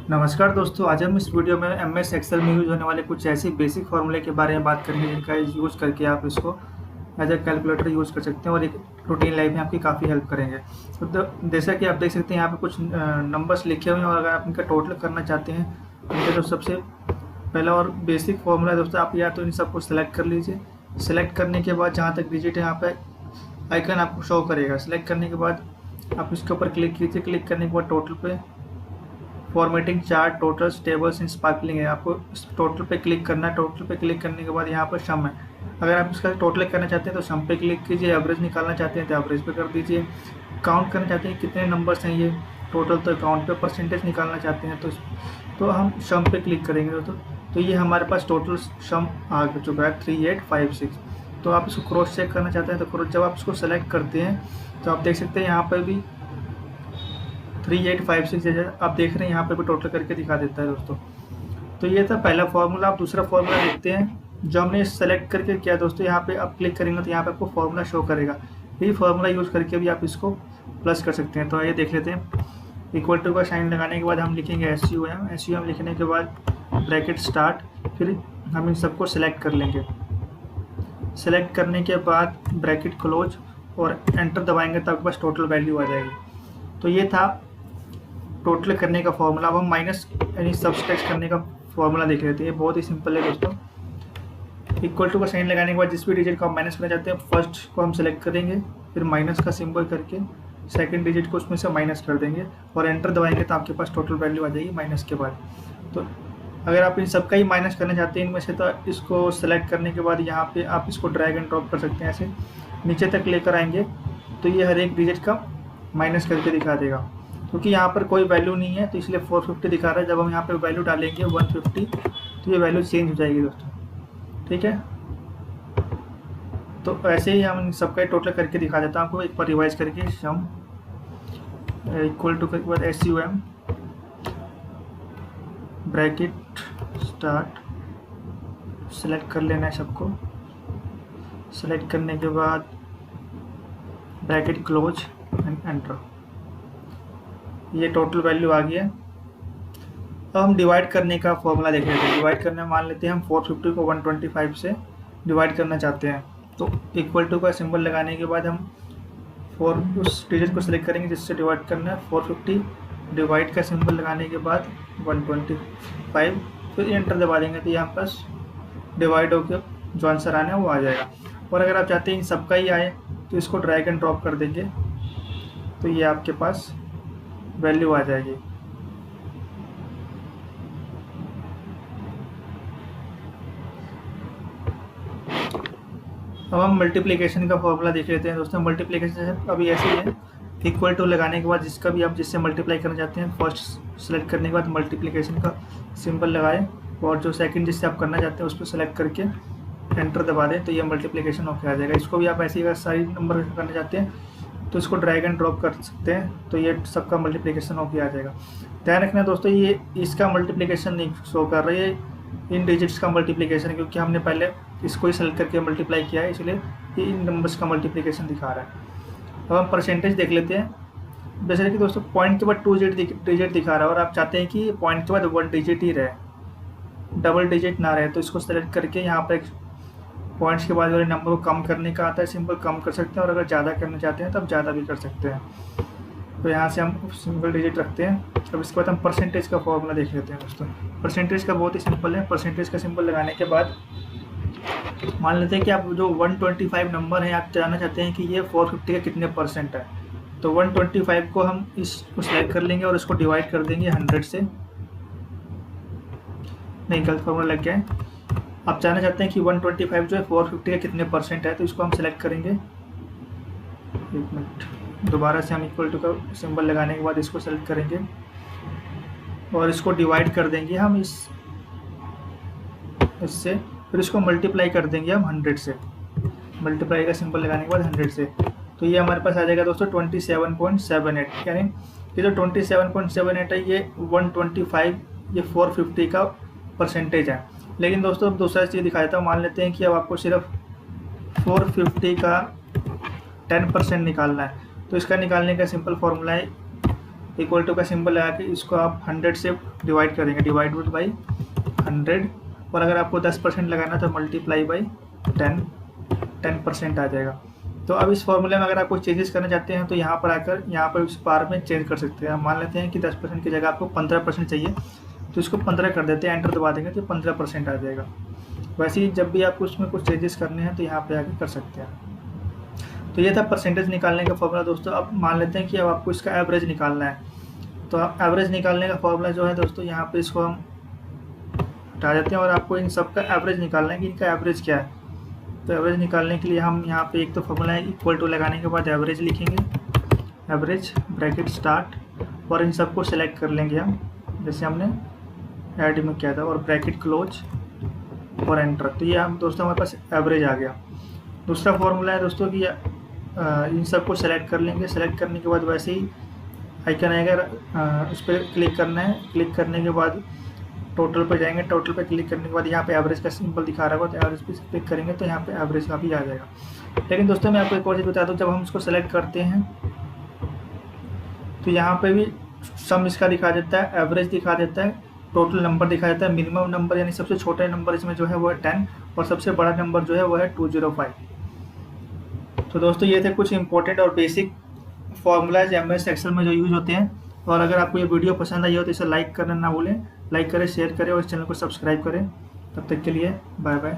नमस्कार दोस्तों, आज हम इस वीडियो में एमएस एक्सेल में यूज होने वाले कुछ ऐसे बेसिक फार्मूले के बारे में बात करेंगे जिनका यूज़ करके आप इसको एज ए कैलकुलेटर यूज़ कर सकते हैं और एक रूटीन लाइफ में आपकी काफ़ी हेल्प करेंगे। तो जैसा कि आप देख सकते हैं यहाँ पे कुछ नंबर्स लिखे हुए हैं और अगर आप इनका टोटल करना चाहते हैं इनका जो सबसे पहला और बेसिक फार्मूला है दोस्तों, आप या तो इन सबको सेलेक्ट कर लीजिए। सेलेक्ट करने के बाद जहाँ तक डिजिट है यहाँ पे आइकन आपको शो करेगा। सेलेक्ट करने के बाद आप इसके ऊपर क्लिक कीजिए। क्लिक करने के बाद टोटल पे फॉर्मेटिंग चार्ट टोटल्स टेबल्स इन स्पार्कलिंग है, आपको इस टोटल पे क्लिक करना है। टोटल पे क्लिक करने के बाद यहाँ पर सम है, अगर आप इसका टोटल करना चाहते हैं तो सम पे क्लिक कीजिए। एवरेज निकालना चाहते हैं तो एवरेज पे कर दीजिए। काउंट करना चाहते हैं कितने नंबर्स हैं ये टोटल, तो काउंट पे परसेंटेज निकालना चाहते हैं तो हम सम पे क्लिक करेंगे दोस्तों। तो ये हमारे पास टोटल सम आ चुका है 3856। तो आप इसको क्रॉस चेक करना चाहते हैं तो क्रॉस जब आप इसको सेलेक्ट करते हैं तो आप देख सकते हैं यहाँ पर भी 3856 जैसे आप देख रहे हैं यहाँ पे भी टोटल करके दिखा देता है दोस्तों। तो ये था पहला फार्मूला। आप दूसरा फार्मूला देखते हैं जो हमने सेलेक्ट करके किया दोस्तों। यहाँ पे आप क्लिक करेंगे तो यहाँ पे आपको फार्मूला शो करेगा। यही फार्मूला यूज़ करके भी आप इसको प्लस कर सकते हैं। तो आइए देख लेते हैं। इक्वल टू का साइन लगाने के बाद हम लिखेंगे SUM लिखने के बाद ब्रैकेट स्टार्ट, फिर हम इन सबको सेलेक्ट कर लेंगे। सेलेक्ट करने के बाद ब्रैकेट क्लोज और एंटर दबाएंगे तो आपके पास टोटल वैल्यू आ जाएगी। तो ये था टोटल करने का फॉर्मूला। अब हम माइनस यानी सब्सट्रैक्ट करने का फॉर्मूला देख लेते हैं। बहुत ही सिंपल है दोस्तों। इक्वल टू का साइन लगाने के बाद जिस भी डिजिट को हम माइनस करना चाहते हैं फर्स्ट को हम सेलेक्ट करेंगे, फिर माइनस का सिंबल करके सेकंड डिजिट को उसमें से माइनस कर देंगे और एंटर दबाएंगे तो आपके पास टोटल वैल्यू आ जाएगी माइनस के बाद। तो अगर आप इन सबका ही माइनस करना चाहते हैं इनमें से तो इसको सेलेक्ट करने के बाद यहाँ पे आप इसको ड्रैग एंड ड्रॉप कर सकते हैं। ऐसे नीचे तक लेकर आएंगे तो ये हर एक डिजिट का माइनस करके दिखा देगा। क्योंकि यहाँ पर कोई वैल्यू नहीं है तो इसलिए 450 दिखा रहा है। जब हम यहाँ पे वैल्यू डालेंगे 150 तो ये वैल्यू चेंज हो जाएगी दोस्तों, ठीक है। तो ऐसे ही हम सबका टोटल करके दिखा देता हूँ आपको एक बार रिवाइज करके। सम इक्वल टू के बाद SUM ब्रैकेट स्टार्ट, सेलेक्ट कर लेना है सबको। सेलेक्ट करने के बाद ब्रैकेट क्लोज एंड एंटर, ये टोटल वैल्यू आ गया। अब हम डिवाइड करने का फॉर्मूला देख लेते हैं। डिवाइड करने में मान लेते हैं हम 450 को 125 से डिवाइड करना चाहते हैं। तो इक्वल टू का सिंबल लगाने के बाद हम उस डिजिट को सिलेक्ट करेंगे जिससे डिवाइड करना है। 450 डिवाइड का सिंबल लगाने के बाद 125, फिर एंटर दबा देंगे तो यहाँ पास डिवाइड होकर जो आंसर आना है वो आ जाएगा। और अगर आप चाहते हैं इन सबका ही आए तो इसको ड्रैग एंड ड्रॉप कर देंगे तो ये आपके पास वैल्यू आ जाएगी। अब हम मल्टीप्लिकेशन का फॉर्मूला देख लेते हैं दोस्तों। मल्टीप्लिकेशन अभी ऐसे ही है। इक्वल टू लगाने के बाद जिसका भी आप जिससे मल्टीप्लाई करना चाहते हैं फर्स्ट सेलेक्ट करने के बाद मल्टीप्लिकेशन का सिंबल लगाएं और जो सेकंड जिससे आप करना चाहते हैं उसको सेलेक्ट करके एंटर दबा दें तो ये मल्टीप्लिकेशन होकर आ जाएगा। इसको भी आप ऐसे ही अगर सारी नंबर करना चाहते हैं तो इसको ड्रैग एंड ड्रॉप कर सकते हैं तो ये सबका मल्टीप्लिकेशन होकर आ जाएगा। ध्यान रखना दोस्तों, ये इसका मल्टीप्लिकेशन नहीं शो कर रहा है, इन डिजिट्स का मल्टीप्लिकेशन, क्योंकि हमने पहले इसको ही सेलेक्ट करके मल्टीप्लाई किया है इसलिए ये इन नंबर्स का मल्टीप्लिकेशन दिखा रहा है। अब हम परसेंटेज देख लेते हैं। जैसे कि दोस्तों पॉइंट के बाद 2 डिजिट दिखा रहा है और आप चाहते हैं कि पॉइंट के बाद 1 डिजिट ही रहे, डबल डिजिट ना रहे, तो इसको सेलेक्ट करके यहाँ पर पॉइंट्स के बाद वाले नंबर को कम करने का आता है सिंबल, कम कर सकते हैं। और अगर ज़्यादा करना चाहते हैं तो आप ज़्यादा भी कर सकते हैं। तो यहाँ से हम सिंगल डिजिट रखते हैं। अब इसके बाद हम परसेंटेज का फॉर्मूला देख लेते हैं दोस्तों। परसेंटेज का बहुत ही सिंपल है। परसेंटेज का सिंबल लगाने के बाद मान लेते हैं कि आप जो 125 नंबर है आप जानना चाहते हैं कि ये 450 का कितने परसेंट है। तो 125 को हम इसको सेलेक्ट कर लेंगे और इसको डिवाइड कर देंगे 100 से। नहीं, गलत फॉर्मूला लग गया है। आप जानना चाहते हैं कि 125 जो है 450 का कितने परसेंट है, तो इसको हम सेलेक्ट करेंगे। एक मिनट, दोबारा से हम इक्वल टू का सिंबल लगाने के बाद इसको सेलेक्ट करेंगे और इसको डिवाइड कर देंगे हम इससे, फिर इसको मल्टीप्लाई कर देंगे हम 100 से। मल्टीप्लाई का सिंबल लगाने के बाद 100 से तो ये हमारे पास आ जाएगा दोस्तों 27.78। यानी ये जो 27.78 है ये 125 ये 450 का परसेंटेज है। लेकिन दोस्तों अब दूसरा चीज़ दिखा देता हूँ। मान लेते हैं कि अब आपको सिर्फ 450 का 10% निकालना है तो इसका निकालने का सिंपल फॉर्मूला है इक्वल टू का सिंबल लगा के इसको आप 100 से डिवाइड करेंगे, डिवाइडेड बाई 100, और अगर आपको 10% लगाना तो मल्टीप्लाई बाई 10% आ जाएगा। तो अब इस फॉर्मूले में अगर आप कोई चेंजेस करना चाहते हैं तो यहाँ पर आकर यहाँ पर उस बार में चेंज कर सकते हैं। हम मान लेते हैं कि 10% की जगह आपको 15% चाहिए, तो इसको 15 कर देते हैं, एंटर दबा देंगे तो 15% आ जाएगा। वैसे ही जब भी आपको उसमें कुछ चेंजेस करने हैं तो यहाँ पे आके कर सकते हैं। तो ये था परसेंटेज निकालने का फॉर्मूला दोस्तों। अब मान लेते हैं कि अब आपको इसका एवरेज निकालना है, तो आप एवरेज निकालने का फॉर्मूला जो है दोस्तों, यहाँ पे इसको हम हटा देते हैं और आपको इन सब का एवरेज निकालना है कि इनका एवरेज क्या है। तो एवरेज निकालने के लिए हम यहाँ पे एक तो फॉर्मूला है इक्वल टू लगाने के बाद एवरेज लिखेंगे, एवरेज ब्रैकेट स्टार्ट, और इन सबको सेलेक्ट कर लेंगे हम जैसे हमने ऐड में किया था, और ब्रैकेट क्लोज और एंटर। तो ये हम दोस्तों हमारे पास एवरेज आ गया। दूसरा फॉर्मूला है दोस्तों कि इन सबको सेलेक्ट कर लेंगे, सेलेक्ट करने के बाद वैसे ही आइकन आएगा, उस पर क्लिक करना है, क्लिक करने के बाद टोटल पर जाएंगे, टोटल पर क्लिक करने के बाद यहाँ पे एवरेज का सिंबल दिखा रहा होगा, तो एवरेज पे क्लिक करेंगे तो यहाँ पे एवरेज का भी आ जाएगा। लेकिन दोस्तों मैं आपको एक और चीज़ बता दूँ, जब हम इसको सेलेक्ट करते हैं तो यहाँ पे भी सम इसका दिखा देता है, एवरेज दिखा देता है, टोटल नंबर दिखा देता है, मिनिमम नंबर यानी सबसे छोटा नंबर इसमें जो है वो है 10, और सबसे बड़ा नंबर जो है वो है 205। तो दोस्तों ये थे कुछ इंपॉर्टेंट और बेसिक फॉर्मूलाज MS एक्सेल में जो यूज होते हैं। और अगर आपको ये वीडियो पसंद आई हो तो इसे लाइक करना ना भूलें, लाइक करें, शेयर करें और इस चैनल को सब्सक्राइब करें। तब तक के लिए बाय बाय।